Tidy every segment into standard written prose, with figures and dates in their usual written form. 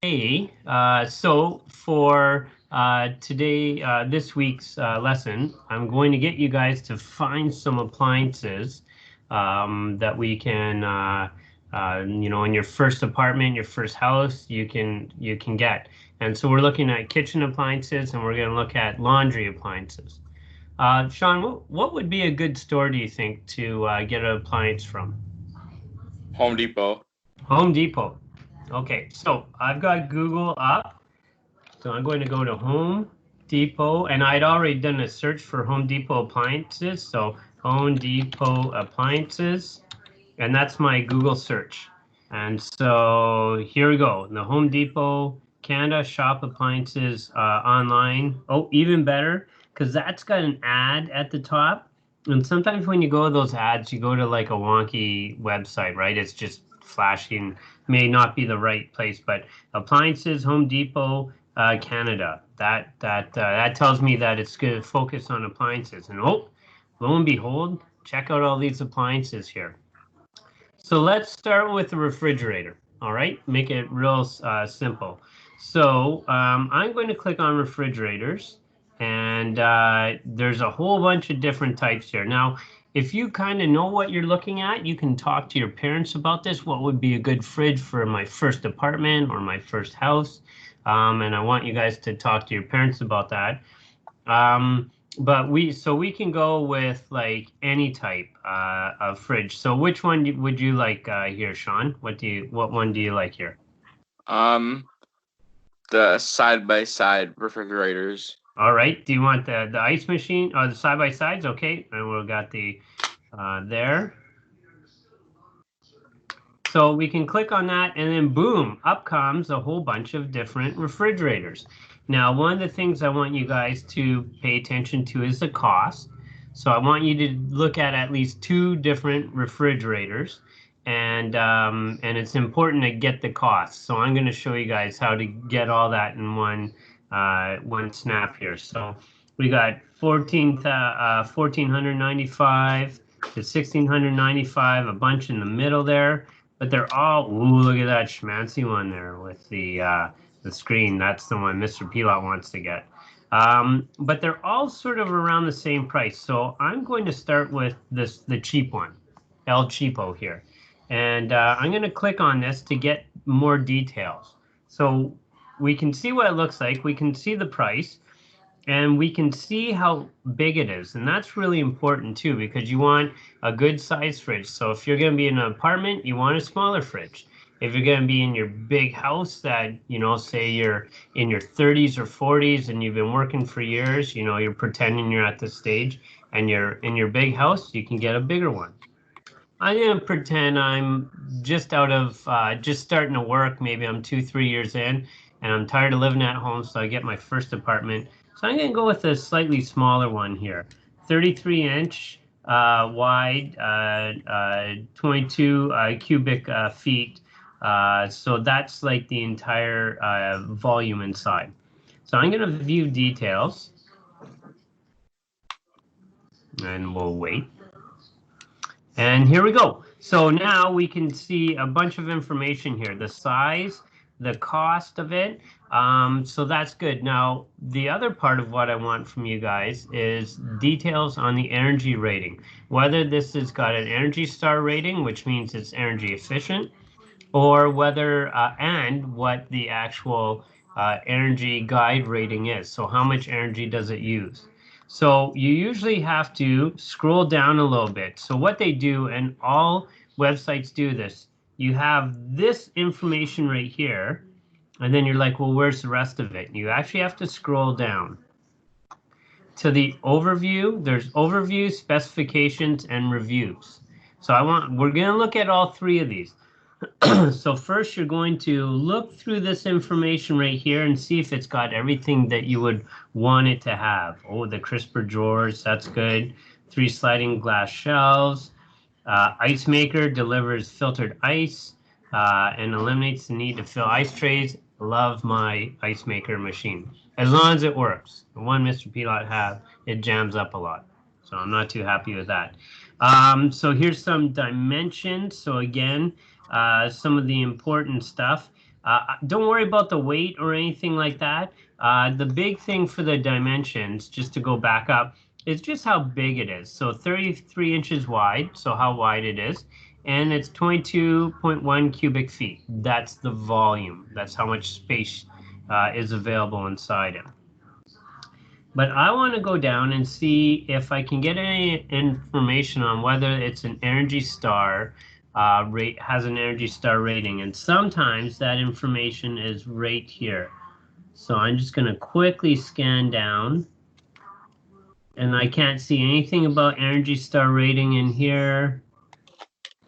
Hey, so for this week's lesson, I'm going to get you guys to find some appliances that we can, in your first apartment, your first house, you can get. And so we're looking at kitchen appliances, and we're going to look at laundry appliances. Sean, what would be a good store, do you think, to get an appliance from? Home Depot. Home Depot. Okay, so I've got Google up. So I'm going to go to Home Depot, and I'd already done a search for Home Depot appliances. So Home Depot appliances, and that's my Google search. And so here we go. The Home Depot Canada shop appliances online. Oh, even better, because that's got an ad at the top. And sometimes when you go to those ads, you go to like a wonky website, right? It's just flashing, may not be the right place, but appliances, Home Depot, Canada. That tells me that it's going to focus on appliances. And oh, lo and behold, check out all these appliances here. So let's start with the refrigerator. All right, make it real simple. So I'm going to click on refrigerators, and there's a whole bunch of different types here. Now, if you kind of know what you're looking at, you can talk to your parents about this. What would be a good fridge for my first apartment or my first house? And I want you guys to talk to your parents about that. But we can go with like any type of fridge. So which one would you like here, Sean? What one do you like here? Um, the side by side refrigerators. All right. Do you want the ice machine or the side by sides? Okay, and we've got the there. So we can click on that, and then boom, up comes a whole bunch of different refrigerators. Now, one of the things I want you guys to pay attention to is the cost. So I want you to look at least two different refrigerators, and it's important to get the cost. So I'm going to show you guys how to get all that in one snap here. So we got 1495 to 1695, a bunch in the middle there. But they're all, ooh, look at that schmancy one there with the screen. That's the one Mr. Pilot wants to get. But they're all sort of around the same price. So I'm going to start with the cheap one, El Cheapo here. And I'm going to click on this to get more details. So we can see what it looks like. We can see the price. And we can see how big it is. And that's really important too, because you want a good size fridge. So if you're going to be in an apartment, you want a smaller fridge. If you're going to be in your big house that, say you're in your 30s or 40s and you've been working for years, you're pretending you're at this stage and you're in your big house, you can get a bigger one. I'm going to pretend I'm just just starting to work. Maybe I'm 2, 3 years in and I'm tired of living at home. So I get my first apartment. So I'm going to go with a slightly smaller one here, 33-inch wide, 22 cubic feet. So that's like the entire volume inside. So I'm going to view details, and we'll wait. And here we go. So now we can see a bunch of information here, the size, the cost of it. So that's good. Now, the other part of what I want from you guys is details on the energy rating, whether this has got an Energy Star rating, which means it's energy efficient, or whether and what the actual energy guide rating is. So how much energy does it use? So you usually have to scroll down a little bit. So what they do, and all websites do this, you have this information right here, and then you're like, well, where's the rest of it? You actually have to scroll down to the overview. There's overview, specifications, and reviews. So we're going to look at all three of these. So first you're going to look through this information right here and see if it's got everything that you would want it to have. Oh, the crisper drawers, that's good. 3 sliding glass shelves. Ice maker delivers filtered ice and eliminates the need to fill ice trays. Love my ice maker machine. As long as it works. The one Mr. Pilot have, it jams up a lot. So I'm not too happy with that. So here's some dimensions. So again, some of the important stuff. Don't worry about the weight or anything like that. The big thing for the dimensions, just to go back up, is just how big it is. So 33 inches wide, so how wide it is. And it's 22.1 cubic feet. That's the volume. That's how much space is available inside it. But I want to go down and see if I can get any information on whether it's an Energy Star has an Energy Star rating. And sometimes that information is right here. So I'm just going to quickly scan down. And I can't see anything about Energy Star rating in here.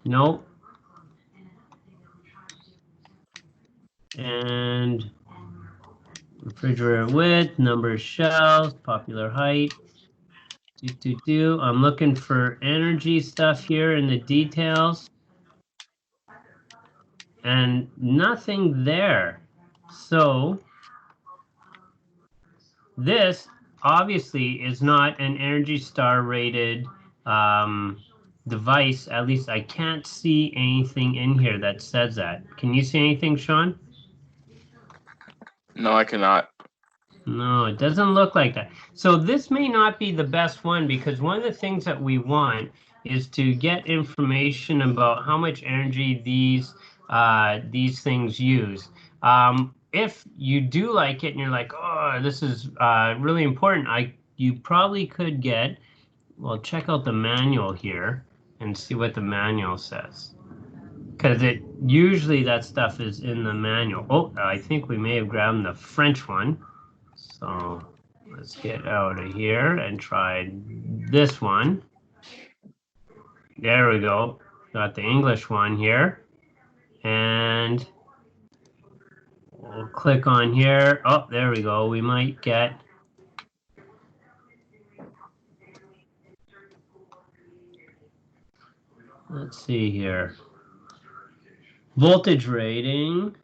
Nope. And refrigerator width, number of shelves, popular height. I'm looking for energy stuff here in the details. And nothing there. So this obviously is not an Energy Star rated device. At least I can't see anything in here that says that. Can you see anything, Sean? No, I cannot. No, it doesn't look like that. So this may not be the best one, because one of the things that we want is to get information about how much energy these things use. If you do like it and you're like, oh, this is really important, you probably could get, well, check out the manual here and see what the manual says. Because usually that stuff is in the manual. Oh, I think we may have grabbed the French one. So let's get out of here and try this one. There we go. Got the English one here. And we'll click on here. Oh, there we go. We might get... Let's see here. Voltage rating.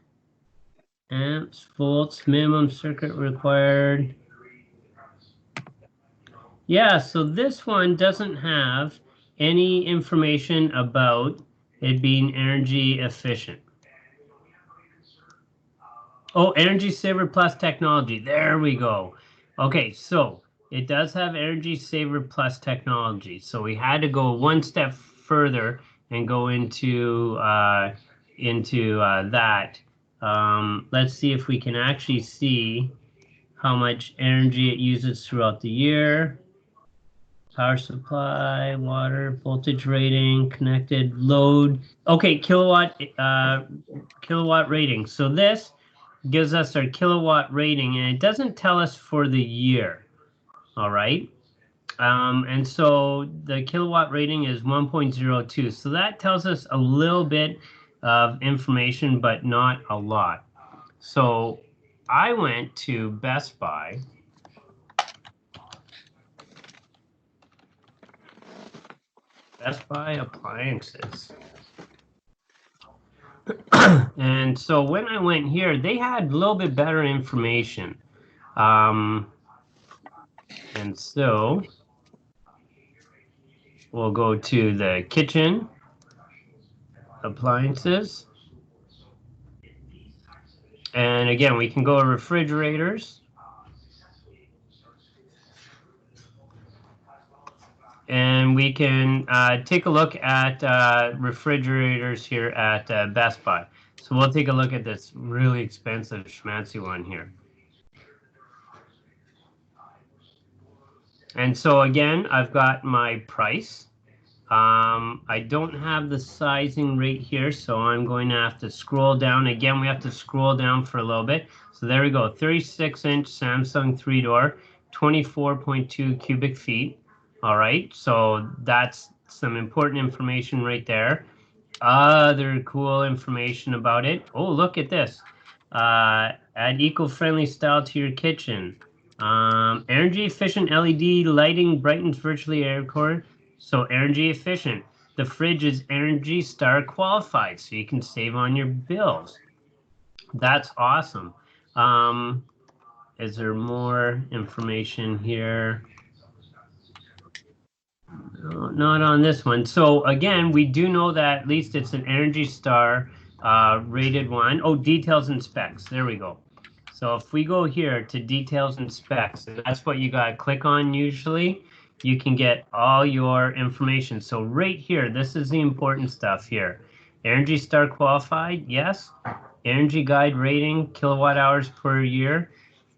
Amps, volts, minimum circuit required. Yeah, so this one doesn't have any information about it being energy efficient. Oh, Energy Saver Plus technology. There we go. Okay, so it does have Energy Saver Plus technology. So we had to go one step further and go into that. Let's see if we can actually see how much energy it uses throughout the year. Power supply, water, voltage rating, connected load. Okay, kilowatt rating. So this gives us our kilowatt rating, and it doesn't tell us for the year. All right. And so the kilowatt rating is 1.02. So that tells us a little bit of information, but not a lot. So I went to Best Buy. Best Buy appliances. And so when I went here, they had a little bit better information. And so we'll go to the kitchen appliances. And again, we can go to refrigerators. And we can take a look at refrigerators here at Best Buy. So we'll take a look at this really expensive schmancy one here. And so again, I've got my price. I don't have the sizing right here, so I'm going to have to scroll down. Again, we have to scroll down for a little bit. So there we go, 36-inch Samsung 3-door, 24.2 cubic feet. All right, so that's some important information right there. Other cool information about it. Oh, look at this. Add eco-friendly style to your kitchen. Energy efficient LED lighting brightens virtually air core. So energy efficient. The fridge is Energy Star qualified, so you can save on your bills. That's awesome. Is there more information here? No, not on this one. So again, we do know that at least it's an Energy Star rated one. Oh, details and specs. There we go. So if we go here to details and specs, and that's what you got to click on usually, you can get all your information. So right here, this is the important stuff here. Energy Star qualified, yes. Energy Guide rating, kilowatt hours per year,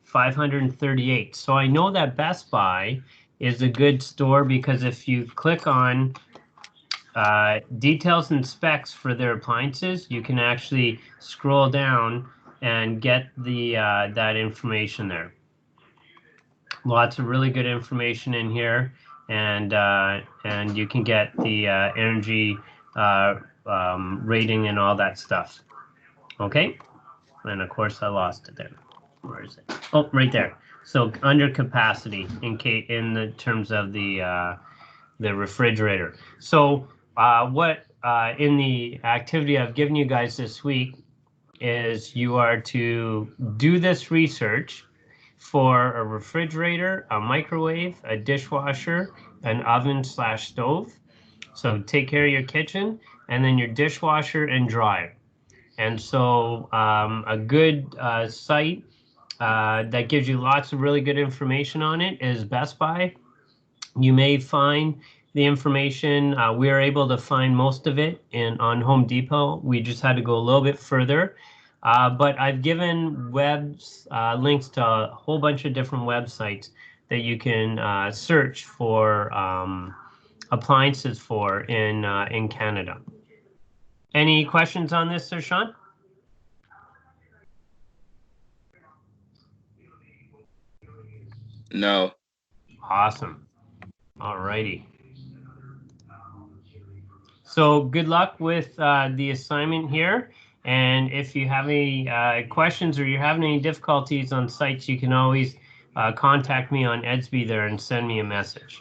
538. So I know that Best Buy is a good store because if you click on details and specs for their appliances, you can actually scroll down and get the that information there. Lots of really good information in here, and you can get the energy rating and all that stuff. Okay, and of course I lost it there. Where is it? Oh, right there. So under capacity in the terms of the refrigerator. So what in the activity I've given you guys this week is you are to do this research for a refrigerator, a microwave, a dishwasher, an oven slash stove. So take care of your kitchen and then your dishwasher and dryer. And so a good site that gives you lots of really good information on it is Best Buy. You may find the information. We are able to find most of it on Home Depot. We just had to go a little bit further. But I've given links to a whole bunch of different websites that you can search for appliances for in Canada. Any questions on this, Sir Sean? No. Awesome. All righty. So good luck with the assignment here. And if you have any questions or you're having any difficulties on sites, you can always contact me on Edsby there and send me a message.